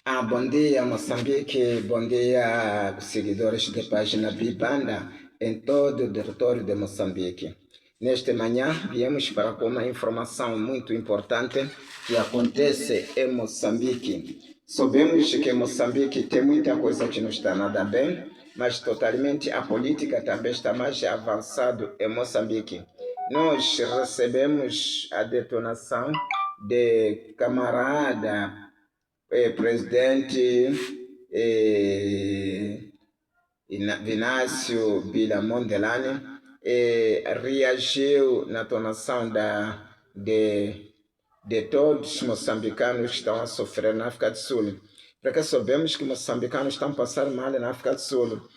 Bom dia, Moçambique. Bom dia, seguidores da página Bibanda em todo o território de Moçambique. Nesta manhã, viemos para com uma informação muito importante que acontece em Moçambique. Sabemos que Moçambique tem muita coisa que não está nada bem, mas totalmente a política também está mais avançada em Moçambique. Nós recebemos a detonação de camarada presidente Vinácio Bila Mondelani reagiu na tonação de todos os moçambicanos que estão a sofrer na África do Sul. Porque sabemos que moçambicanos estão a passar mal na África do Sul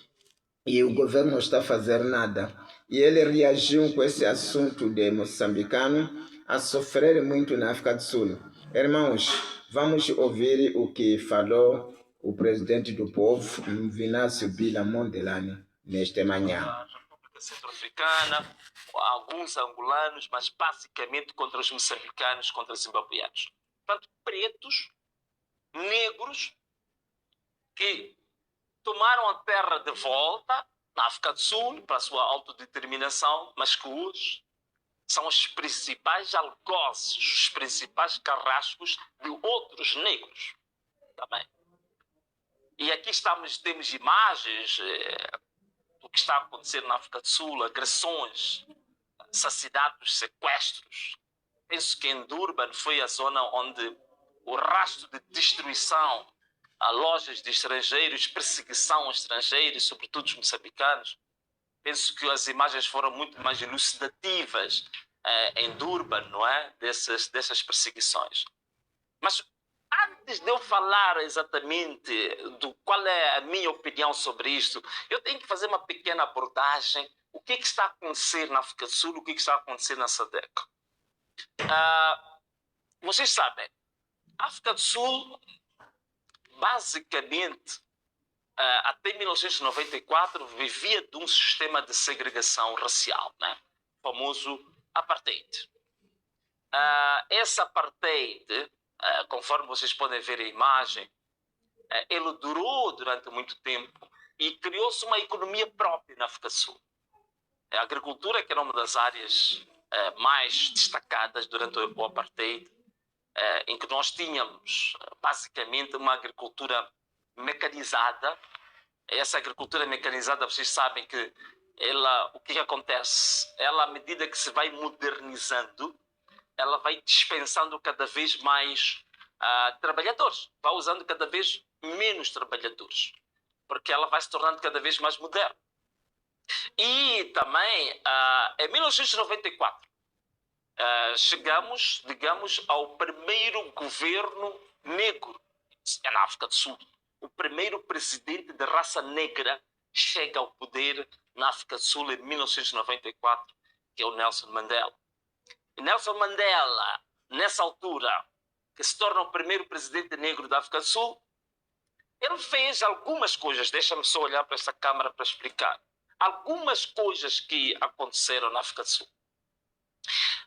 e o governo não está a fazer nada. E ele reagiu com esse assunto de moçambicano a sofrer muito na África do Sul. Irmãos, vamos ouvir o que falou o presidente do povo, Vinácio Bila Mondelani, nesta manhã. A República Centro-Africana, alguns angolanos, mas basicamente contra os moçambicanos, contra os zimbabueanos. Portanto, pretos, negros, que tomaram a terra de volta na África do Sul para a sua autodeterminação, mas que hoje são os principais algozes, os principais carrascos de outros negros também. E aqui temos imagens do que está a acontecer na África do Sul, agressões, assassinatos, sequestros. Penso que em Durban foi a zona onde o rastro de destruição a lojas de estrangeiros, perseguição a estrangeiros, sobretudo os moçambicanos. Penso que as imagens foram muito mais elucidativas em Durban, não é? Dessas perseguições. Mas antes de eu falar exatamente do qual é a minha opinião sobre isto, eu tenho que fazer uma pequena abordagem. O que está a acontecer na África do Sul, o que está a acontecer na SADC? Vocês sabem, a África do Sul, basicamente, até 1994, vivia de um sistema de segregação racial, né? O famoso apartheid. Esse apartheid, conforme vocês podem ver a imagem, ele durou durante muito tempo e criou-se uma economia própria na África do Sul. A agricultura, que era uma das áreas mais destacadas durante o apartheid, em que nós tínhamos basicamente uma agricultura mecanizada. Essa agricultura mecanizada, vocês sabem que o que acontece? Ela, à medida que se vai modernizando, ela vai dispensando cada vez mais trabalhadores, vai usando cada vez menos trabalhadores, porque ela vai se tornando cada vez mais moderna. E também, em 1994, chegamos, digamos, ao primeiro governo negro na África do Sul. O primeiro presidente de raça negra chega ao poder na África do Sul em 1994, que é o Nelson Mandela. E Nelson Mandela, nessa altura, que se torna o primeiro presidente negro da África do Sul, ele fez algumas coisas. Deixa-me só olhar para essa câmara para explicar. Algumas coisas que aconteceram na África do Sul.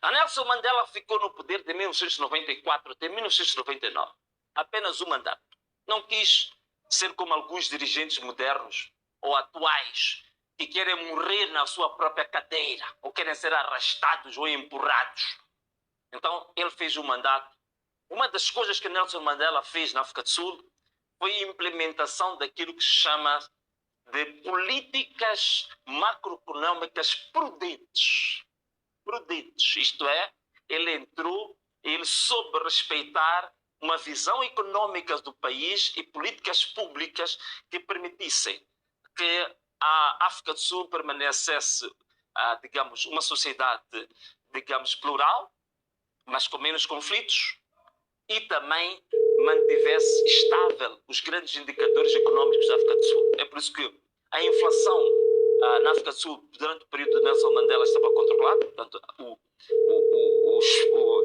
A Nelson Mandela ficou no poder de 1994 até 1999. Apenas um mandato. Não quis ser como alguns dirigentes modernos ou atuais que querem morrer na sua própria cadeira ou querem ser arrastados ou empurrados. Então, ele fez um mandato. Uma das coisas que Nelson Mandela fez na África do Sul foi a implementação daquilo que se chama de políticas macroeconômicas prudentes. Prudentes, isto é, ele soube respeitar uma visão econômica do país e políticas públicas que permitissem que a África do Sul permanecesse, digamos, uma sociedade, digamos, plural, mas com menos conflitos, e também mantivesse estável os grandes indicadores econômicos da África do Sul. É por isso que a inflação na África do Sul, durante o período de Nelson Mandela, estava controlada. Portanto,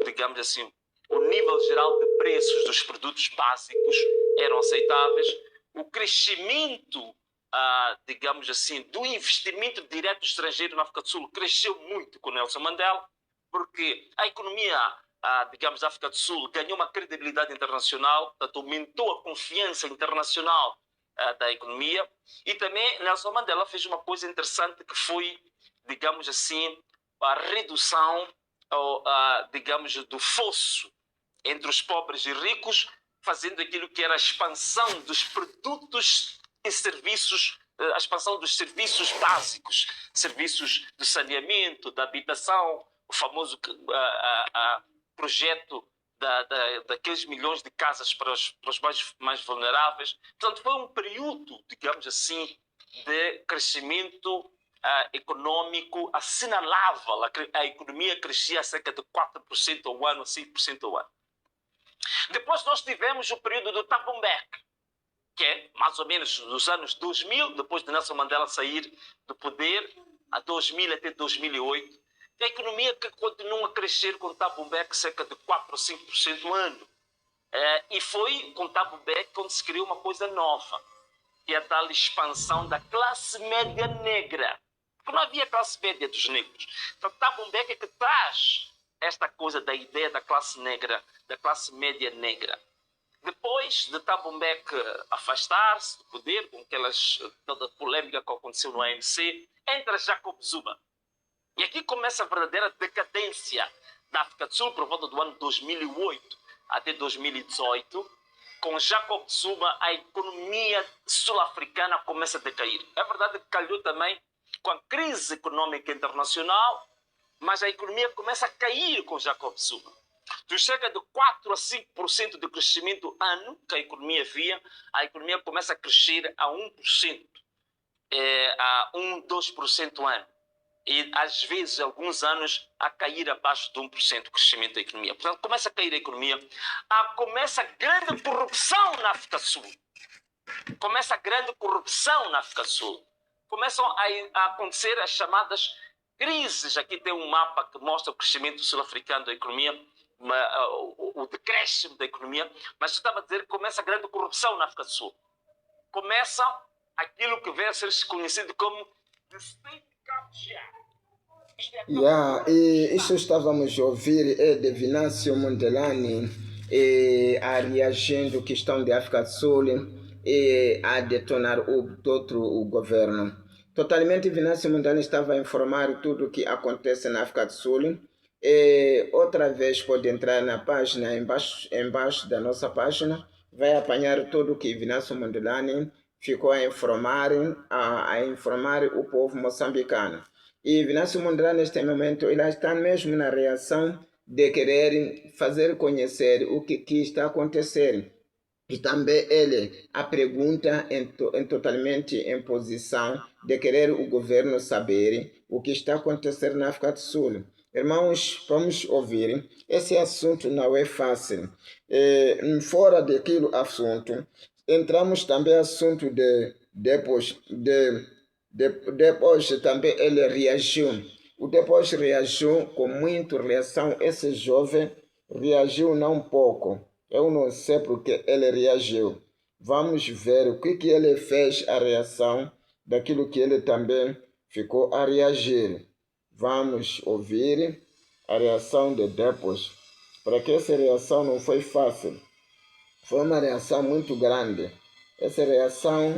digamos assim, o nível geral de preços dos produtos básicos eram aceitáveis. O crescimento, digamos assim, do investimento direto estrangeiro na África do Sul cresceu muito com Nelson Mandela, porque a economia digamos, a África do Sul ganhou uma credibilidade internacional, portanto, aumentou a confiança internacional da economia. E também Nelson Mandela fez uma coisa interessante que foi, digamos assim, a redução, digamos, do fosso entre os pobres e ricos, fazendo aquilo que era a expansão dos produtos e serviços, a expansão dos serviços básicos, serviços de saneamento, da habitação, o famoso projeto daqueles milhões de casas para os mais vulneráveis. Portanto, foi um período, digamos assim, de crescimento econômico assinalável. A economia crescia a cerca de 4% ao ano, 5% ao ano. Depois nós tivemos o período do Thabo Mbeki, que é mais ou menos nos anos 2000, depois de Nelson Mandela sair do poder, a 2000 até 2008, a economia que continua a crescer com Thabo Mbeki cerca de 4 ou 5% ao ano. E foi com Thabo Mbeki onde se criou uma coisa nova, que é a tal expansão da classe média negra. Porque não havia classe média dos negros. Então Thabo Mbeki é que traz esta coisa da ideia da classe negra, da classe média negra. Depois de Thabo Mbeki afastar-se do poder, com toda a polêmica que aconteceu no ANC, entra Jacob Zuma. E aqui começa a verdadeira decadência da África do Sul, por volta do ano 2008 até 2018. Com Jacob Zuma, a economia sul-africana começa a decair. É verdade que calhou também com a crise econômica internacional, mas a economia começa a cair com Jacob Zuma. Dos cerca de 4 a 5% de crescimento ano que a economia via, a economia começa a crescer a 1%, a 2% ano. E às vezes, alguns anos, a cair abaixo de 1% o crescimento da economia. Portanto, começa a cair a economia, começa a grande corrupção na África do Sul. Começa a grande corrupção na África do Sul. Começam a acontecer as chamadas crises. Aqui tem um mapa que mostra o crescimento sul-africano da economia, o decréscimo da economia, mas eu estava a dizer que começa a grande corrupção na África do Sul. Começa aquilo que vem a ser conhecido como the state capture. E isso estávamos a ouvir de Venâncio Mondlane a reagindo à questão da África do Sul e a detonar o governo. Totalmente, Venâncio Mondlane estava a informar tudo o que acontece na África do Sul. E outra vez pode entrar na página, embaixo da nossa página, vai apanhar tudo o que Venâncio Mondlane ficou a informar o povo moçambicano. E Venâncio Mondlane, neste momento, ele está mesmo na reação de querer fazer conhecer o que está acontecendo. E também ele a pergunta totalmente em posição de querer o governo saber o que está acontecendo na África do Sul. Irmãos, vamos ouvir. Esse assunto não é fácil. Fora daquele assunto, entramos também no assunto depois também ele reagiu. O depois reagiu com muita reação. Esse jovem reagiu não pouco. Eu não sei porque ele reagiu. Vamos ver o que ele fez, a reação daquilo que ele também ficou a reagir. Vamos ouvir a reação de depois. Para que essa reação não foi fácil. Foi uma reação muito grande. Essa reação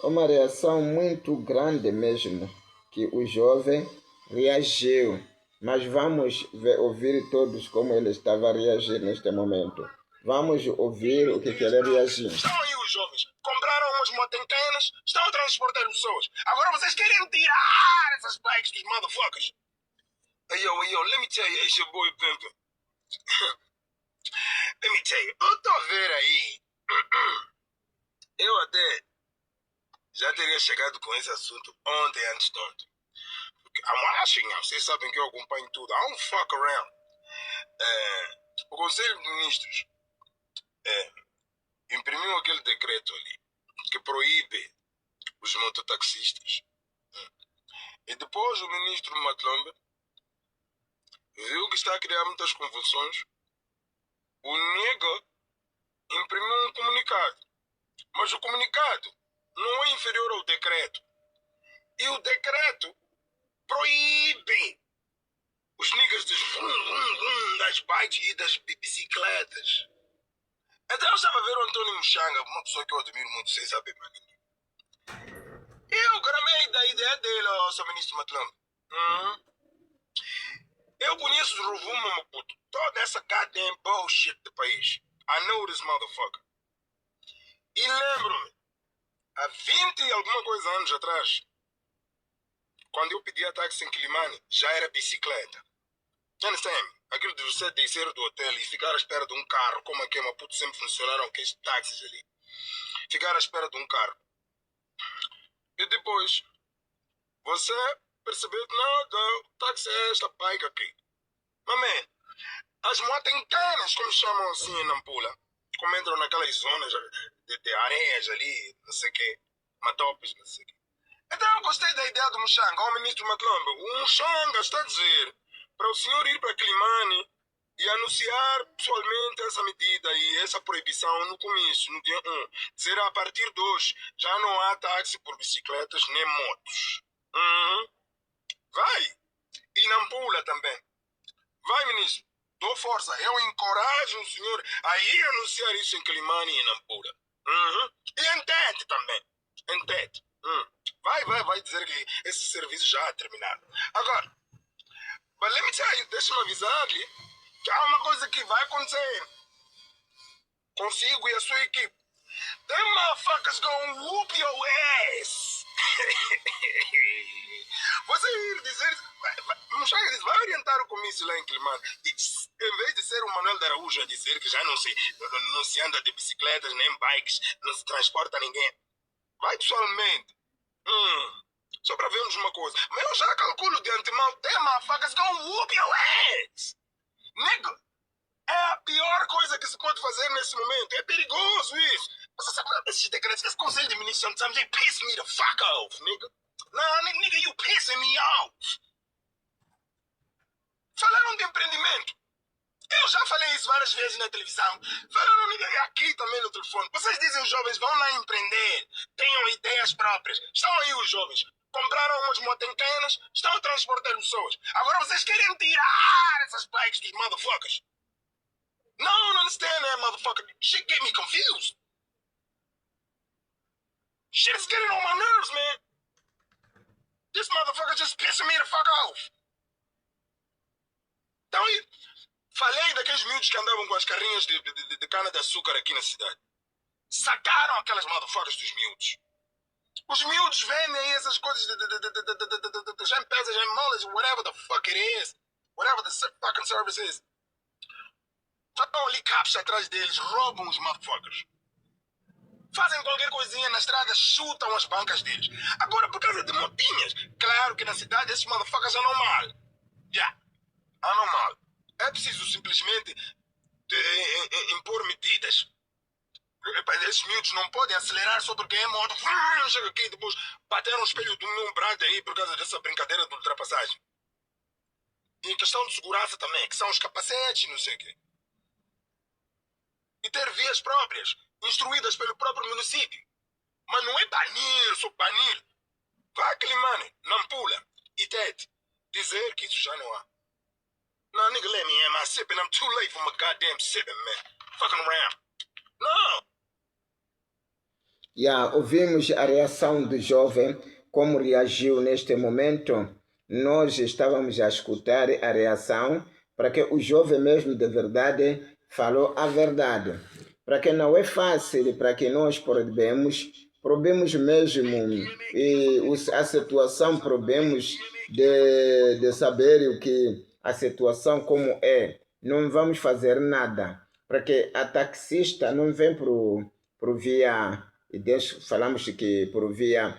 é uma reação muito grande mesmo, que o jovem reagiu. Mas vamos ouvir todos como ele estava a reagir neste momento. Vamos ouvir o que ele reagiu. Estão aí os jovens, compraram umas motencanas, estão a transportar pessoas. Agora vocês querem tirar essas bikes dos motherfuckers. Hey, yo, let me tell you, it's your boy Pimpin'. Let me tell you, eu tô a ver aí. Eu até já teria chegado com esse assunto ontem, antes de ontem. I'm watching now, vocês sabem que eu acompanho tudo. I don't fuck around. O Conselho de Ministros imprimiu aquele decreto ali que proíbe os mototaxistas. E depois o ministro Matlombe viu que está a criar muitas convulsões. O nega imprimiu um comunicado. Mas o comunicado não é inferior ao decreto. E o decreto proíbe Os niggas dos das bikes e das bicicletas. Então eu estava a ver o Antônio Muxanga, uma pessoa que eu admiro muito, sem saber, mano. Eu gramei da ideia dele, ó, seu ministro Matlamba. Eu conheço o Rovuma Maputo. Toda essa goddamn bullshit do país. I know this motherfucker. E lembro-me, há 20 e alguma coisa anos atrás, quando eu pedia táxi em Quilimane, já era bicicleta. You understand? Aquilo de você descer do hotel e ficar à espera de um carro, como aqui em Maputo sempre funcionaram aqueles táxis ali. Ficar à espera de um carro. E depois, você percebeu que não, o táxi é esta bike aqui. Mas, man, as motencanas, como chamam assim em Nampula, como entram naquelas zonas de areias ali, não sei o quê, matopes, não sei o quê. Então eu gostei da ideia do Muxanga, o ministro Matlamba. O Muxanga está a dizer para o senhor ir para Quilimane e anunciar pessoalmente essa medida e essa proibição no começo, no dia 1. Dizer a partir de hoje, já não há táxi por bicicletas nem motos. Vai! E Nampula também. Vai, ministro. Dou força. Eu encorajo o senhor a ir anunciar isso em Quilimane e Nampula. E em Tete também. Em Tete. Vai dizer que esse serviço já é terminado. Agora, but let me tell you, deixa-me avisar-lhe que há uma coisa que vai acontecer consigo e a sua equipe. Them motherfuckers gonna whoop your ass. Você ir dizer, vai orientar o comício lá em Quilimane. Em vez de ser o Manuel de Araújo a dizer que já não se anda de bicicletas nem bikes, não se transporta ninguém. Vai pessoalmente. Só para vermos uma coisa. Mas eu já calculo de antemão. Them motherfuckers gonna whoop your ass. Nigga, é a pior coisa que se pode fazer nesse momento. É perigoso isso. Você sabe, esses decretos, esse conselho de ministros, they piss me the fuck off, nigga. Nah, nigga, you pissing me off. Falaram de empreendimento. Eu já falei isso várias vezes na televisão. Falaram aqui também no telefone. Vocês dizem os jovens vão lá empreender. Tenham ideias próprias. Estão aí os jovens. Compraram umas motencanas. Estão a transportar pessoas. Agora vocês querem tirar essas bikes dos motherfuckers. No, I don't understand that, motherfucker. Shit get me confused. Shit is getting on my nerves, man. This motherfucker just pissing me the fuck off. Então, falei daqueles miúdos que andavam com as carrinhas de cana-de-açúcar aqui na cidade. Sacaram aquelas motherfuckers dos miúdos. Os miúdos vendem aí essas coisas de champesas, molas, whatever the fuck it is. Whatever the fucking service is. Estão ali cops atrás deles, roubam os motherfuckers. Fazem qualquer coisinha na estrada, chutam as bancas deles. Agora, por causa de motinhas, claro que na cidade esses motherfuckers andam mal. Andam mal. É preciso simplesmente impor medidas. Esses miúdos não podem acelerar só porque é moto. Chega aqui e depois bateram o espelho do meu brado aí por causa dessa brincadeira de ultrapassagem. E em questão de segurança também, que são os capacetes, não sei o quê. E ter vias próprias, instruídas pelo próprio município. Mas não é banir, só banir. Vai Quilimane, Nampula e Tete dizer que isso já não há. No, nigga, let me in my sipping. I'm too late for my goddamn sipping, man. Fucking around. No! Ouvimos a reação do jovem, como reagiu neste momento. Nós estávamos a escutar a reação, para que o jovem mesmo de verdade falou a verdade. Para que não é fácil, para que nós probemos mesmo a situação, probemos de saber o que a situação como é. Não vamos fazer nada, porque a taxista não vem por via, falamos que por via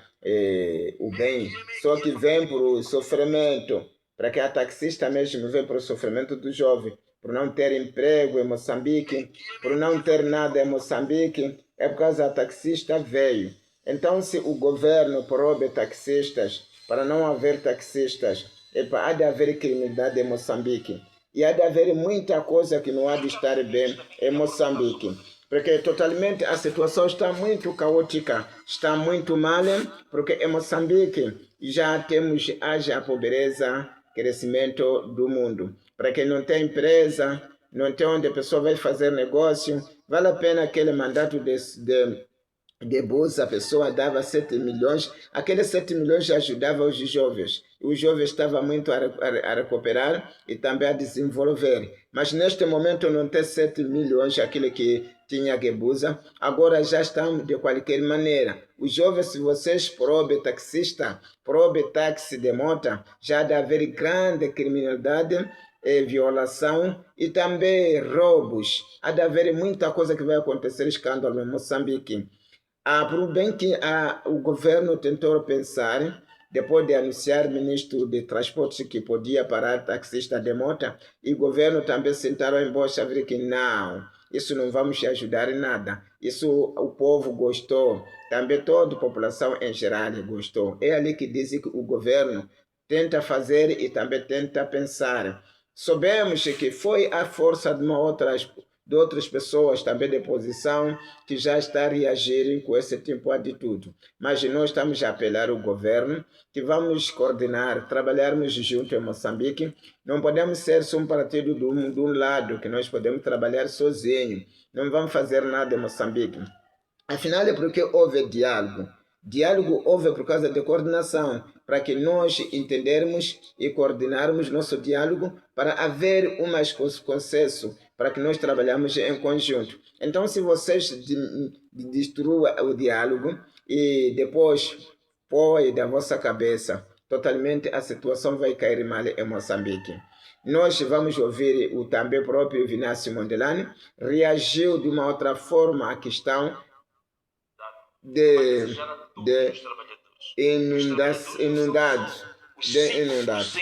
o bem, só que vem por o sofrimento, para que a taxista mesmo vem para o sofrimento do jovem, por não ter emprego em Moçambique, por não ter nada em Moçambique, é por causa da taxista veio. Então, se o governo proíbe taxistas, para não haver taxistas, há de haver criminalidade em Moçambique. E há de haver muita coisa que não há de estar bem em Moçambique. Porque totalmente a situação está muito caótica, está muito mal, porque em Moçambique já temos a pobreza, crescimento do mundo. Para quem não tem empresa, não tem onde a pessoa vai fazer negócio, vale a pena aquele mandato de bolsa, a pessoa dava 7 milhões, aqueles 7 milhões ajudava os jovens. Os jovens estavam muito a recuperar e também a desenvolver. Mas neste momento não tem 7 milhões, aquele que tinha Gebusa, agora já estão de qualquer maneira. Os jovens, se vocês probe taxista, probe táxi de moto, já deve haver grande criminalidade, violação e também roubos. Há de haver muita coisa que vai acontecer, escândalo em Moçambique. Por bem que o governo tentou pensar, depois de anunciar o ministro de Transportes que podia parar taxista de moto, e o governo também sentaram em bolsa e viram que não, isso não vamos te ajudar em nada. Isso o povo gostou, também toda a população em geral gostou. É ali que dizem que o governo tenta fazer e também tenta pensar. Soubemos que foi a força de outras pessoas também de posição que já está a reagir com esse tipo de atitude. Mas nós estamos a apelar ao governo que vamos coordenar, trabalharmos junto em Moçambique. Não podemos ser só um partido de um lado, que nós podemos trabalhar sozinho. Não vamos fazer nada em Moçambique. Afinal, é porque houve diálogo. Diálogo houve por causa de coordenação, para que nós entendermos e coordenarmos nosso diálogo para haver um mais consenso, para que nós trabalhamos em conjunto. Então, se vocês destruam o diálogo e depois põe da vossa cabeça, totalmente a situação vai cair mal em Moçambique. Nós vamos ouvir o também próprio Vinácio Mondelani reagiu de uma outra forma à questão de inundados.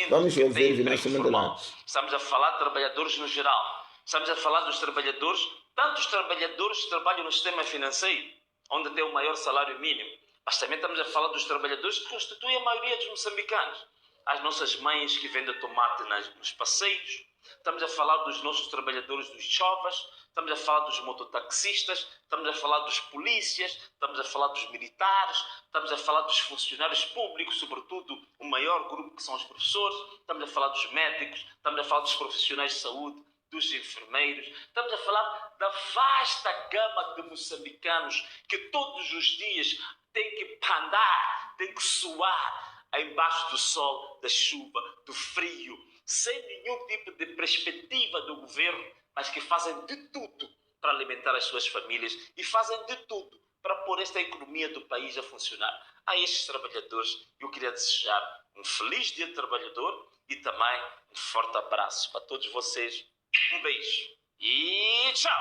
Vamos ouvir Vinácio Mondelani. Estamos a falar de trabalhadores no geral. Estamos a falar dos trabalhadores, tantos trabalhadores que trabalham no sistema financeiro, onde tem o maior salário mínimo. Mas também estamos a falar dos trabalhadores que constituem a maioria dos moçambicanos. As nossas mães que vendem tomate nos passeios. Estamos a falar dos nossos trabalhadores dos chovas. Estamos a falar dos mototaxistas. Estamos a falar dos polícias. Estamos a falar dos militares. Estamos a falar dos funcionários públicos, sobretudo o maior grupo que são os professores. Estamos a falar dos médicos. Estamos a falar dos profissionais de saúde, dos enfermeiros. Estamos a falar da vasta gama de moçambicanos que todos os dias têm que andar, têm que suar embaixo do sol, da chuva, do frio, sem nenhum tipo de perspectiva do governo, mas que fazem de tudo para alimentar as suas famílias e fazem de tudo para pôr esta economia do país a funcionar. A estes trabalhadores eu queria desejar um feliz dia do trabalhador e também um forte abraço para todos vocês. Um beijo e tchau!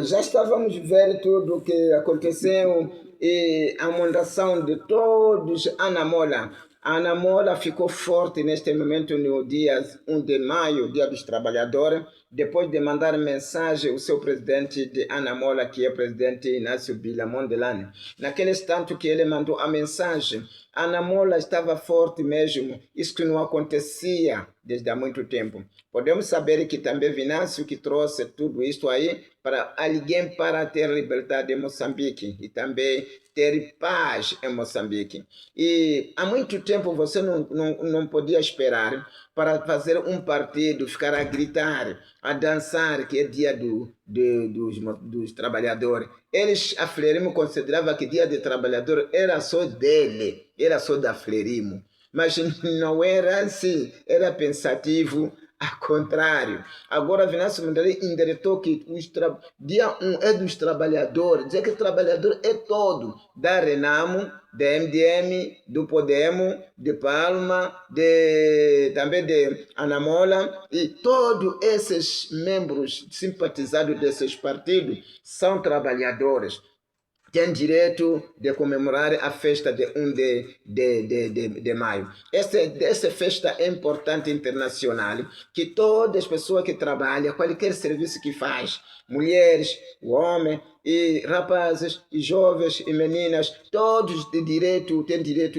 Já estávamos a ver tudo o que aconteceu e a mandação de todos a Anamola. A Anamola ficou forte neste momento no dia 1 de maio, Dia dos Trabalhadores, depois de mandar mensagem ao seu presidente de Anamola, que é o presidente Inácio Bila Mondelani. Naquele instante que ele mandou a mensagem, a Anamola estava forte mesmo, isso que não acontecia desde há muito tempo. Podemos saber que também Vinácio que trouxe tudo isso aí para alguém para ter liberdade em Moçambique e também ter paz em Moçambique. E há muito tempo você não podia esperar para fazer um partido, ficar a gritar, a dançar, que é dia dos trabalhadores. Eles, a Frelimo, considerava que dia do trabalhador era só dele, era só da Frelimo. Mas não era assim, era pensativo, Ao contrário, agora Venâncio Mondlane endereçou que dia 1 é dos trabalhadores, dizer que o trabalhador é todo, da Renamo, da MDM, do Podemos, de Palma, também de Anamola, e todos esses membros simpatizados desses partidos são trabalhadores. Tem direito de comemorar a festa de 1 de maio. Essa festa é importante internacional, que todas as pessoas que trabalham, qualquer serviço que faz, mulheres, homens, e rapazes, e jovens, e meninas, todos têm direito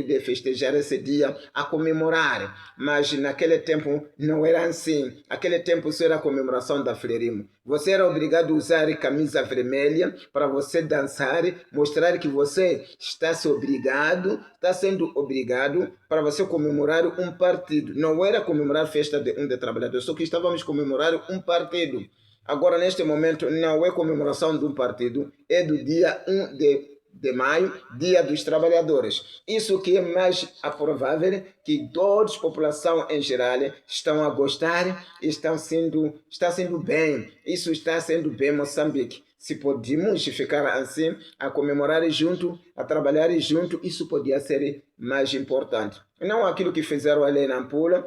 de festejar esse dia, a comemorar. Mas naquele tempo não era assim. Naquele tempo só era a comemoração da Frelimo. Você era obrigado a usar camisa vermelha para você dançar, mostrar que você está sendo obrigado para você comemorar um partido. Não era comemorar a festa de 1 de trabalhador, só que estávamos comemorar um partido. Agora, neste momento, não é comemoração de um partido, é do dia 1 de maio, dia dos trabalhadores. Isso que é mais provável, que toda a população em geral estão a gostar, está sendo bem. Isso está sendo bem Moçambique. Se podíamos ficar assim, a comemorar junto, a trabalhar junto, isso podia ser mais importante. Não aquilo que fizeram ali na Nampula,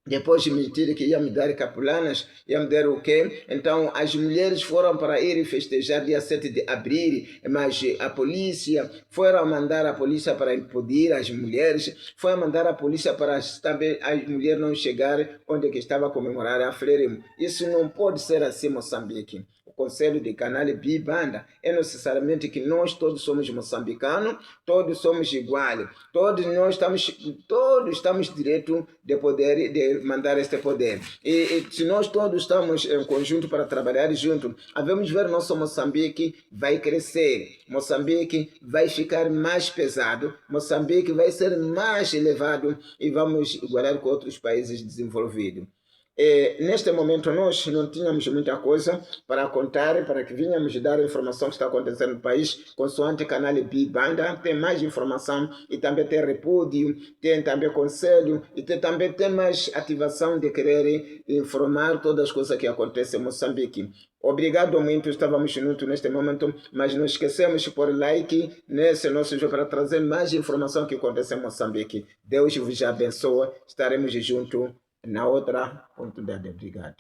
depois de mentir que ia me dar capulanas, ia me dar o quê? Então, as mulheres foram para ir festejar dia 7 de abril, mas a polícia foram mandar a polícia para impedir as mulheres, foi mandar a polícia para também as mulheres não chegarem onde que estava a comemorar a Frelimo. Isso não pode ser assim, Moçambique. O Conselho de Canal Bibanda é necessariamente que nós todos somos moçambicanos, todos somos iguais, todos estamos direito de poder, de mandar este poder. E se nós todos estamos em conjunto para trabalhar junto, vamos ver nosso Moçambique vai crescer, Moçambique vai ficar mais pesado, Moçambique vai ser mais elevado e vamos igualar com outros países desenvolvidos. Neste momento nós não tínhamos muita coisa para contar, para que vinhamos dar a informação que está acontecendo no país, consoante o canal Bibanda, tem mais informação e também tem repúdio, tem também conselho e também tem mais ativação de querer informar todas as coisas que acontecem em Moçambique. Obrigado muito, estávamos juntos neste momento, mas não esquecemos de pôr like nesse nosso vídeo para trazer mais informação que acontece em Moçambique. Deus vos abençoe, estaremos juntos na outra oportunidade. Obrigado.